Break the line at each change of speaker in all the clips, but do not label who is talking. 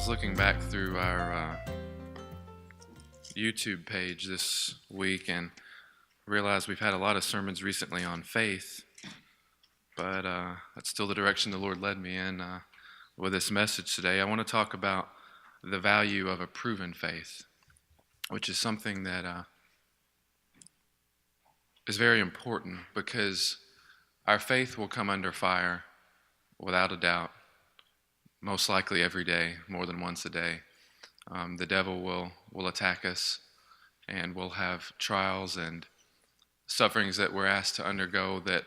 was looking back through our YouTube page this week and realized we've had a lot of sermons recently on faith, but that's still the direction the Lord led me in with this message today. I want to talk about the value of a proven faith, which is something that is very important because our faith will come under fire without a doubt, most likely every day, more than once a day. The devil will attack us, and we'll have trials and sufferings that we're asked to undergo that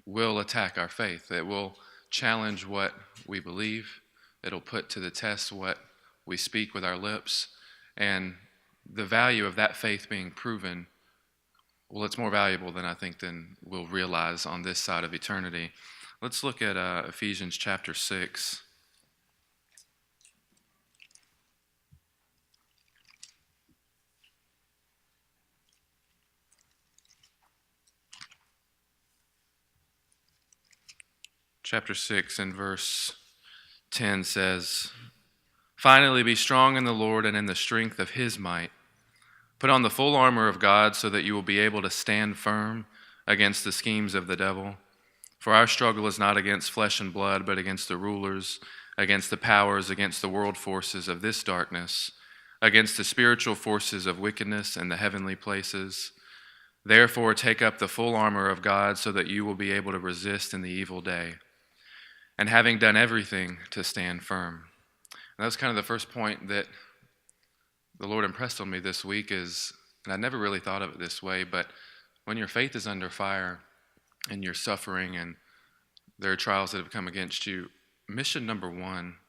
will attack our faith, that will challenge what we believe. It'll put to the test what we speak with our lips. And the value of that faith being proven, well, it's more valuable than I think than we'll realize on this side of eternity. Let's look at Ephesians chapter 6. Chapter 6 and verse 10 says, "Finally be strong in the Lord and in the strength of his might. Put on the full armor of God so that you will be able to stand firm against the schemes of the devil. For our struggle is not against flesh and blood, but against the rulers, against the powers, against the world forces of this darkness, against the spiritual forces of wickedness in the heavenly places. Therefore take up the full armor of God so that you will be able to resist in the evil day. And having done everything, to stand firm." And that was kind of the first point that the Lord impressed on me this week is, and I never really thought of it this way, but when your faith is under fire and you're suffering and there are trials that have come against you, mission number one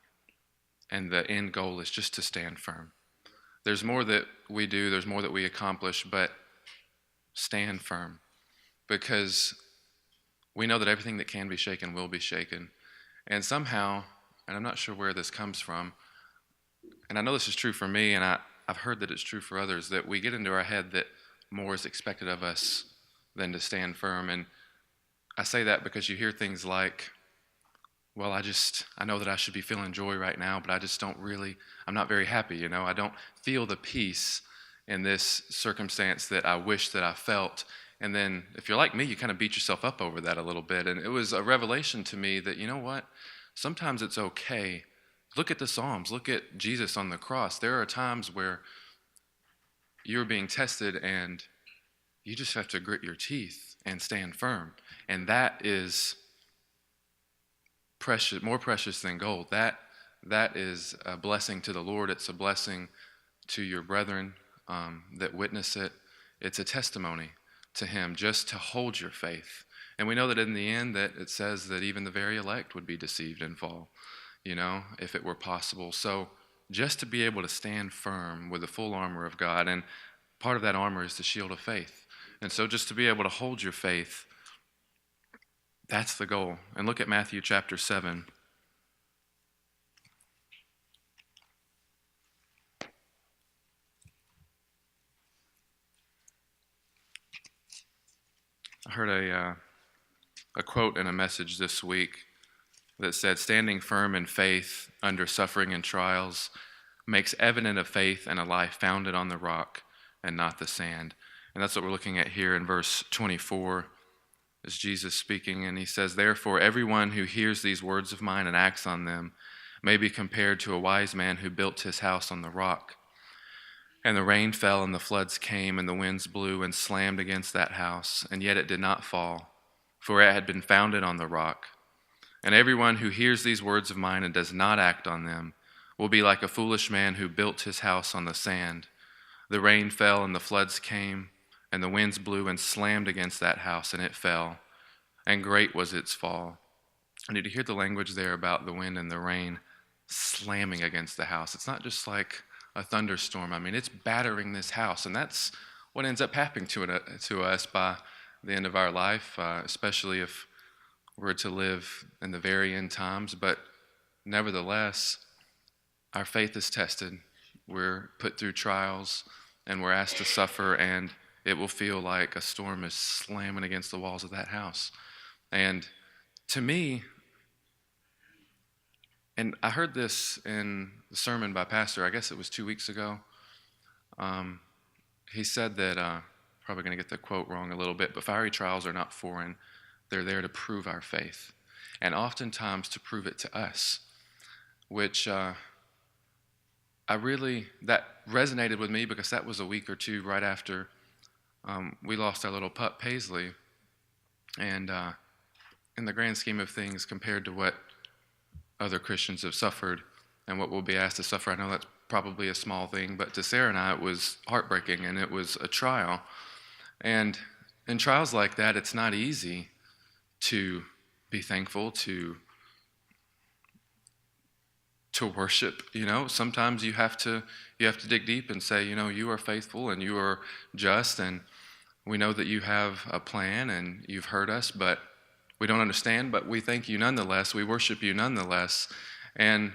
and the end goal is just to stand firm. There's more that we do, there's more that we accomplish, but stand firm, because we know that everything that can be shaken will be shaken. And somehow, and I'm not sure where this comes from, and I know this is true for me, and I've heard that it's true for others, that we get into our head that more is expected of us than to stand firm. And I say that because you hear things like, well, I know that I should be feeling joy right now, but I'm not very happy, I don't feel the peace in this circumstance that I wish that I felt. And then if you're like me, you kind of beat yourself up over that a little bit. And it was a revelation to me that, you know what? Sometimes it's okay. Look at the Psalms. Look at Jesus on the cross. There are times where you're being tested and you just have to grit your teeth and stand firm. And that is precious, more precious than gold. That is a blessing to the Lord. It's a blessing to your brethren that witness it. It's a testimony to him just to hold your faith. And we know that in the end that it says that even the very elect would be deceived and fall, if it were possible. So just to be able to stand firm with the full armor of God, and part of that armor is the shield of faith. And so just to be able to hold your faith, that's the goal. And look at Matthew chapter 7. I heard a quote in a message this week that said, "Standing firm in faith under suffering and trials makes evident a faith and a life founded on the rock and not the sand." And that's what we're looking at here in verse 24, is Jesus speaking, and he says, "Therefore everyone who hears these words of mine and acts on them may be compared to a wise man who built his house on the rock. And the rain fell, and the floods came, and the winds blew and slammed against that house, and yet it did not fall, for it had been founded on the rock. And everyone who hears these words of mine and does not act on them will be like a foolish man who built his house on the sand. The rain fell, and the floods came, and the winds blew and slammed against that house, and it fell, and great was its fall." And did you hear the language there about the wind and the rain slamming against the house? It's not just like a thunderstorm. I mean, it's battering this house, and that's what ends up happening to us by the end of our life, especially if we're to live in the very end times. But nevertheless, our faith is tested. We're put through trials, and we're asked to suffer, and it will feel like a storm is slamming against the walls of that house. And to me, And I heard this in the sermon by Pastor, I guess it was 2 weeks ago. He said that, probably going to get the quote wrong a little bit, but fiery trials are not foreign. They're there to prove our faith, and oftentimes to prove it to us, which that resonated with me because that was a week or two right after we lost our little pup, Paisley. And in the grand scheme of things, compared to what other Christians have suffered and what we'll be asked to suffer, I know that's probably a small thing, but to Sarah and I, it was heartbreaking, and it was a trial. And in trials like that, it's not easy to be thankful, to worship. Sometimes you have to dig deep and say, you are faithful and you are just, and we know that you have a plan and you've heard us, but we don't understand, but we thank you nonetheless. We worship you nonetheless. And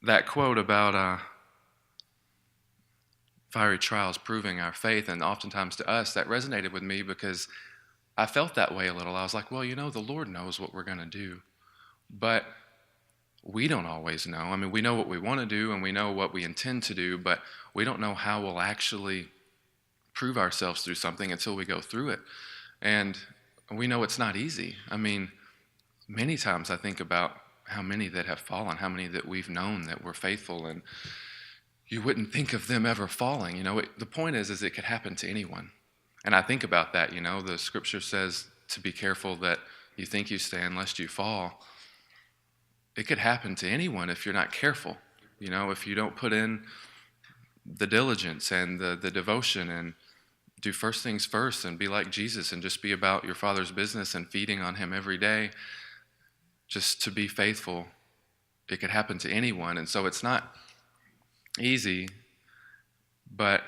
that quote about fiery trials proving our faith, and oftentimes to us, that resonated with me because I felt that way a little. I was like, well, the Lord knows what we're going to do, but we don't always know. I mean, we know what we want to do and we know what we intend to do, but we don't know how we'll actually prove ourselves through something until we go through it. And we know it's not easy. I mean, many times I think about how many that have fallen, how many that we've known that were faithful, and you wouldn't think of them ever falling. The point is it could happen to anyone. And I think about that, the scripture says to be careful that you think you stand lest you fall. It could happen to anyone if you're not careful, if you don't put in the diligence and the devotion and do first things first and be like Jesus and just be about your Father's business and feeding on him every day, just to be faithful. It could happen to anyone. And so it's not easy, but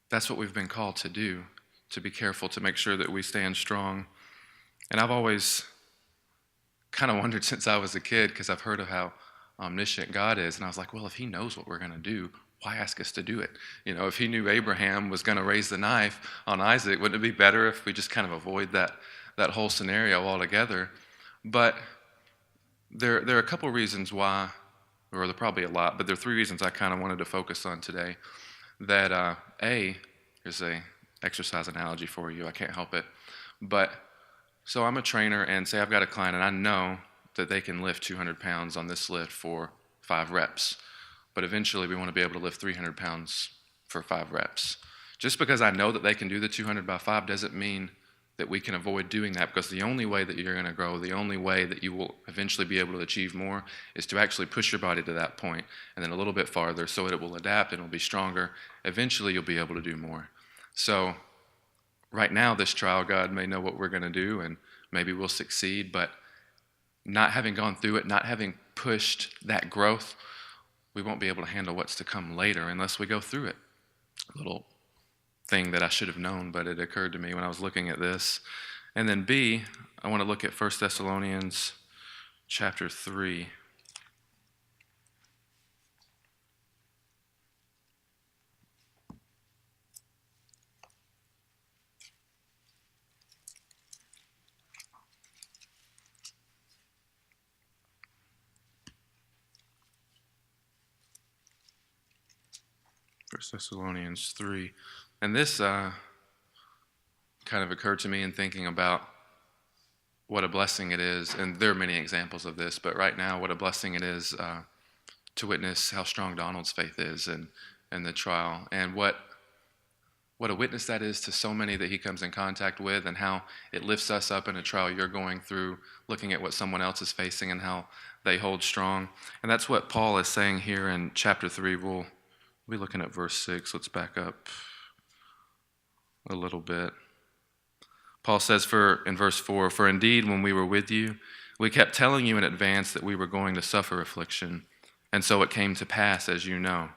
that's what we've been called to do, to be careful, to make sure that we stand strong. And I've always kind of wondered since I was a kid, because I've heard of how omniscient God is, and I was like, well, if he knows what we're going to do, why ask us to do it? If he knew Abraham was going to raise the knife on Isaac, wouldn't it be better if we just kind of avoid that whole scenario altogether? But there are a couple reasons why, or there are probably a lot, but there are 3 reasons I kind of wanted to focus on today. That here's a exercise analogy for you. I can't help it. But so I'm a trainer, and say I've got a client, and I know that they can lift 200 pounds on this lift for 5 reps. But eventually we want to be able to lift 300 pounds for 5 reps. Just because I know that they can do the 200 by 5 doesn't mean that we can avoid doing that, because the only way that you're going to grow, the only way that you will eventually be able to achieve more is to actually push your body to that point and then a little bit farther so it will adapt and it will be stronger. Eventually you'll be able to do more. So right now, this trial, God may know what we're going to do and maybe we'll succeed, but not having gone through it, not having pushed that growth, we won't be able to handle what's to come later unless we go through it. A little thing that I should have known, but it occurred to me when I was looking at this. And then B, I want to look at 1 Thessalonians chapter 3. First Thessalonians 3. And this kind of occurred to me in thinking about what a blessing it is, and there are many examples of this, but right now what a blessing it is to witness how strong Donald's faith is in the trial, and what a witness that is to so many that he comes in contact with, and how it lifts us up in a trial you're going through, looking at what someone else is facing and how they hold strong. And that's what Paul is saying here in chapter 3. We'll be looking at verse 6. Let's back up a little bit. Paul says in verse 4, "For indeed, when we were with you, we kept telling you in advance that we were going to suffer affliction, and so it came to pass, as you know.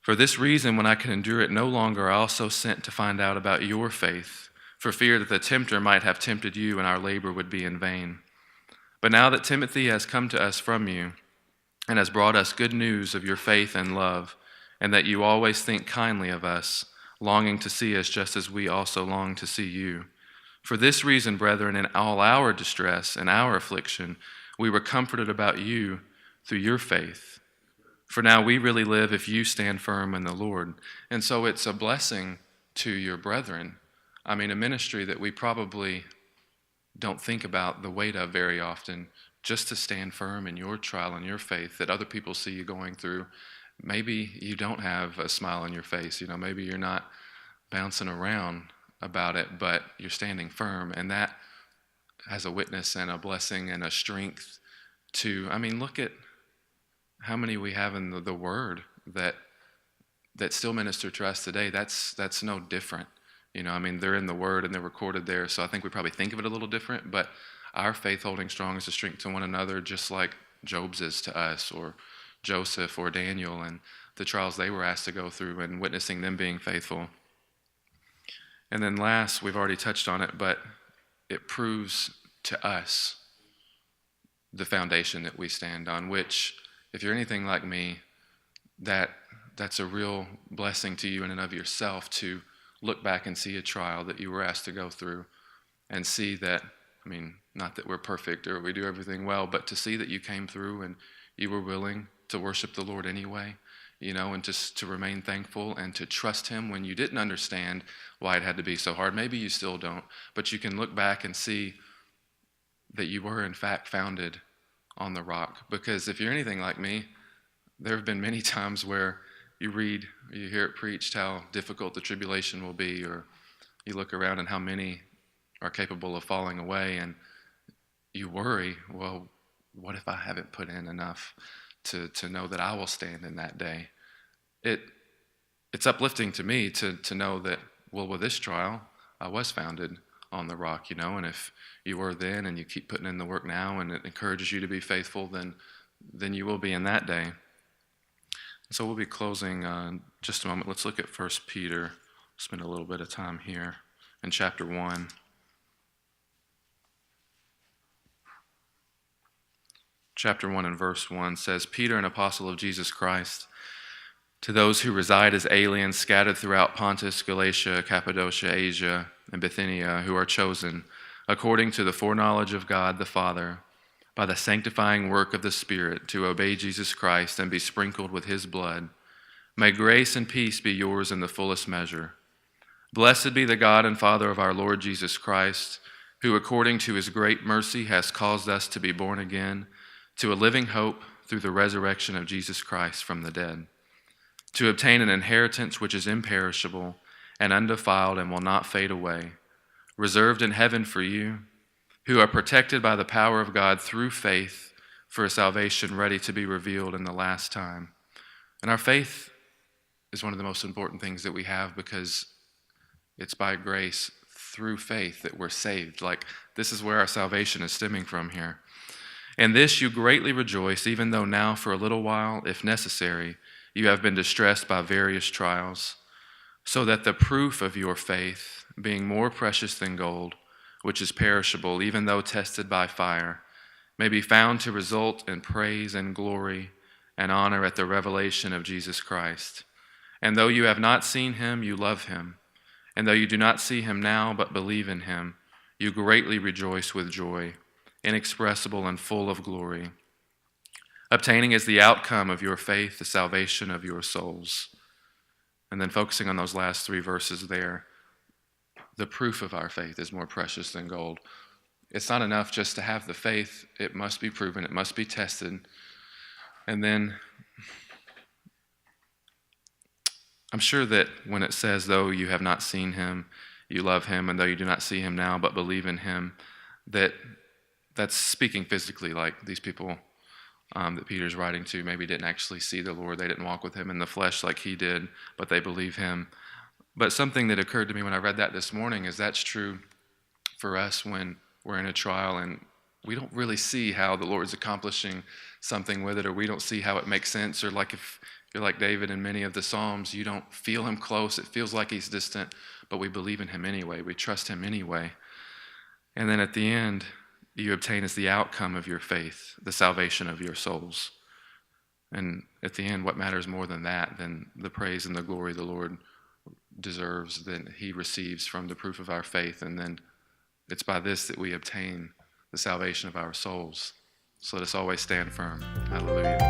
For this reason, when I could endure it no longer, I also sent to find out about your faith, for fear that the tempter might have tempted you and our labor would be in vain. But now that Timothy has come to us from you and has brought us good news of your faith and love, and that you always think kindly of us, longing to see us just as we also long to see you. For this reason, brethren, in all our distress and our affliction, We were comforted about you through your faith. For now we really live if you stand firm in the Lord. And so it's a blessing to your brethren. I mean, a ministry that we probably don't think about the weight of very often, just to stand firm in your trial and your faith that other people see you going through. Maybe you don't have a smile on your face, maybe you're not bouncing around about it, but you're standing firm, and that has a witness and a blessing and a strength to, look at how many we have in the Word that still minister to us today. That's no different. They're in the Word and they're recorded there, so I think we probably think of it a little different, but our faith holding strong is a strength to one another, just like Job's is to us, or Joseph or Daniel, and the trials they were asked to go through and witnessing them being faithful. And then last, we've already touched on it, but it proves to us the foundation that we stand on, which, if you're anything like me, that's a real blessing to you in and of yourself, to look back and see a trial that you were asked to go through and see that, not that we're perfect or we do everything well, but to see that you came through and you were willing to worship the Lord anyway, and just to remain thankful and to trust Him when you didn't understand why it had to be so hard. Maybe you still don't, but you can look back and see that you were in fact founded on the rock. Because if you're anything like me, there have been many times where you read, or you hear it preached how difficult the tribulation will be, or you look around and how many are capable of falling away, and you worry, well, what if I haven't put in enough to know that I will stand in that day? It's uplifting to me to know that, well, with this trial, I was founded on the rock, and if you were then and you keep putting in the work now and it encourages you to be faithful, then you will be in that day. So we'll be closing just a moment. Let's look at 1 Peter. Spend a little bit of time here in chapter 1. Chapter 1 and verse 1 says, Peter, an apostle of Jesus Christ, to those who reside as aliens scattered throughout Pontus, Galatia, Cappadocia, Asia, and Bithynia, who are chosen, according to the foreknowledge of God the Father, by the sanctifying work of the Spirit, to obey Jesus Christ and be sprinkled with His blood, may grace and peace be yours in the fullest measure. Blessed be the God and Father of our Lord Jesus Christ, who according to His great mercy has caused us to be born again to a living hope through the resurrection of Jesus Christ from the dead, to obtain an inheritance which is imperishable and undefiled and will not fade away, reserved in heaven for you, who are protected by the power of God through faith for a salvation ready to be revealed in the last time. And our faith is one of the most important things that we have, because it's by grace through faith that we're saved. This is where our salvation is stemming from here. In this you greatly rejoice, even though now for a little while, if necessary, you have been distressed by various trials, so that the proof of your faith, being more precious than gold, which is perishable, even though tested by fire, may be found to result in praise and glory and honor at the revelation of Jesus Christ. And though you have not seen Him, you love Him. And though you do not see Him now, but believe in Him, you greatly rejoice with joy, inexpressible and full of glory, obtaining as the outcome of your faith the salvation of your souls. And then focusing on those last 3 verses there, the proof of our faith is more precious than gold. It's not enough just to have the faith. It must be proven. It must be tested. And then I'm sure that when it says, though you have not seen Him, you love Him, and though you do not see Him now, but believe in Him, that's speaking physically, like these people that Peter's writing to maybe didn't actually see the Lord. They didn't walk with Him in the flesh like He did, but they believe Him. But something that occurred to me when I read that this morning is that's true for us when we're in a trial and we don't really see how the Lord's accomplishing something with it, or we don't see how it makes sense, or like if you're like David in many of the Psalms, you don't feel Him close. It feels like He's distant, but we believe in Him anyway. We trust Him anyway. And then at the end, you obtain as the outcome of your faith the salvation of your souls. And at the end, what matters more than that, than the praise and the glory the Lord deserves, that He receives from the proof of our faith? And then it's by this that we obtain the salvation of our souls. So let us always stand firm. Hallelujah.